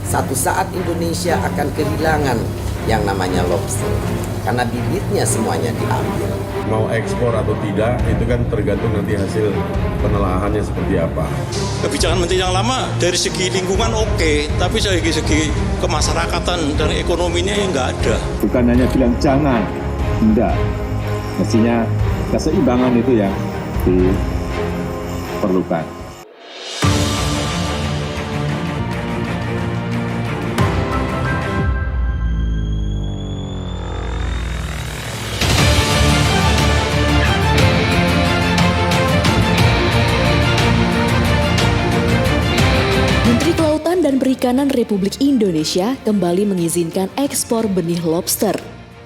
Satu saat Indonesia akan kehilangan yang namanya lobster karena bibitnya semuanya diambil. Mau ekspor atau tidak itu kan tergantung nanti hasil penelahannya seperti apa. Kebijakan menteri yang lama dari segi lingkungan oke, tapi dari segi kemasyarakatan dan ekonominya yang nggak ada. Bukan hanya bilang jangan, enggak. Mestinya keseimbangan itu yang diperlukan. Menteri Kelautan dan Perikanan Republik Indonesia kembali mengizinkan ekspor benih lobster.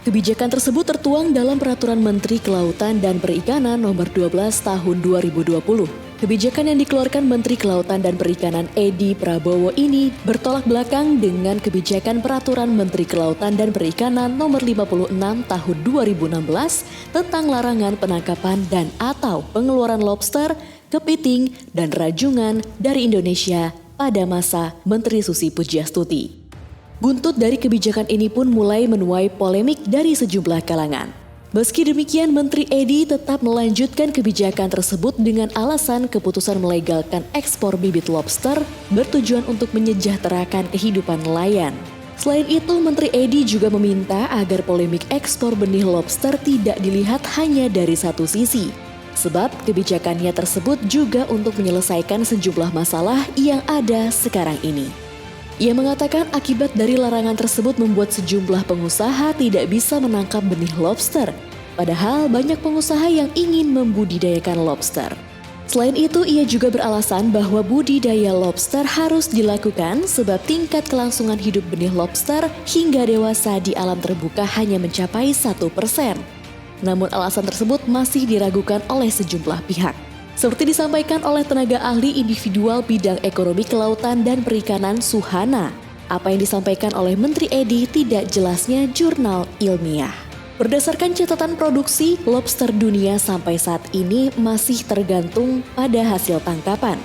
Kebijakan tersebut tertuang dalam Peraturan Menteri Kelautan dan Perikanan Nomor 12 Tahun 2020. Kebijakan yang dikeluarkan Menteri Kelautan dan Perikanan Edi Prabowo ini bertolak belakang dengan kebijakan Peraturan Menteri Kelautan dan Perikanan Nomor 56 Tahun 2016 tentang larangan penangkapan dan atau pengeluaran lobster, kepiting, dan rajungan dari Indonesia pada masa Menteri Susi Pujiastuti. Buntut dari kebijakan ini pun mulai menuai polemik dari sejumlah kalangan. Meski demikian, Menteri Edi tetap melanjutkan kebijakan tersebut dengan alasan keputusan melegalkan ekspor bibit lobster bertujuan untuk menyejahterakan kehidupan nelayan. Selain itu, Menteri Edi juga meminta agar polemik ekspor benih lobster tidak dilihat hanya dari satu sisi. Sebab kebijakannya tersebut juga untuk menyelesaikan sejumlah masalah yang ada sekarang ini. Ia mengatakan akibat dari larangan tersebut membuat sejumlah pengusaha tidak bisa menangkap benih lobster, padahal banyak pengusaha yang ingin membudidayakan lobster. Selain itu, ia juga beralasan bahwa budidaya lobster harus dilakukan sebab tingkat kelangsungan hidup benih lobster hingga dewasa di alam terbuka hanya mencapai 1%. Namun alasan tersebut masih diragukan oleh sejumlah pihak. Seperti disampaikan oleh tenaga ahli individual bidang ekonomi kelautan dan perikanan Suhana, apa yang disampaikan oleh Menteri Edi tidak jelasnya jurnal ilmiah. Berdasarkan catatan produksi, lobster dunia sampai saat ini masih tergantung pada hasil tangkapan.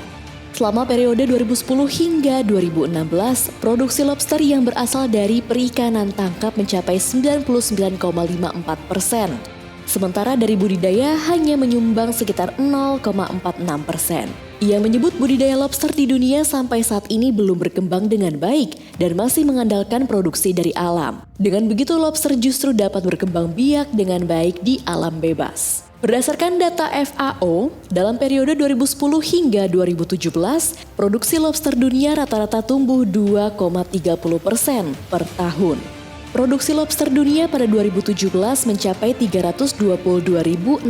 Selama periode 2010 hingga 2016, produksi lobster yang berasal dari perikanan tangkap mencapai 99,54%. Sementara dari budidaya hanya menyumbang sekitar 0,46%. Ia menyebut budidaya lobster di dunia sampai saat ini belum berkembang dengan baik dan masih mengandalkan produksi dari alam. Dengan begitu lobster justru dapat berkembang biak dengan baik di alam bebas. Berdasarkan data FAO, dalam periode 2010 hingga 2017, produksi lobster dunia rata-rata tumbuh 2,30% per tahun. Produksi lobster dunia pada 2017 mencapai 322.066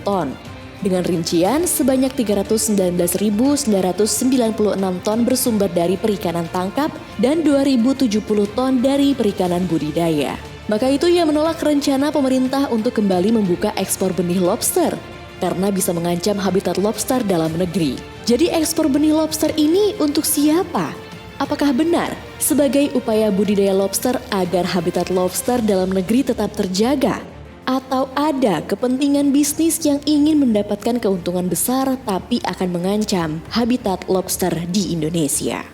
ton. Dengan rincian sebanyak 319.996 ton bersumber dari perikanan tangkap dan 2.070 ton dari perikanan budidaya. Maka itu ia menolak rencana pemerintah untuk kembali membuka ekspor benih lobster karena bisa mengancam habitat lobster dalam negeri. Jadi ekspor benih lobster ini untuk siapa? Apakah benar sebagai upaya budidaya lobster agar habitat lobster dalam negeri tetap terjaga? Atau ada kepentingan bisnis yang ingin mendapatkan keuntungan besar tapi akan mengancam habitat lobster di Indonesia?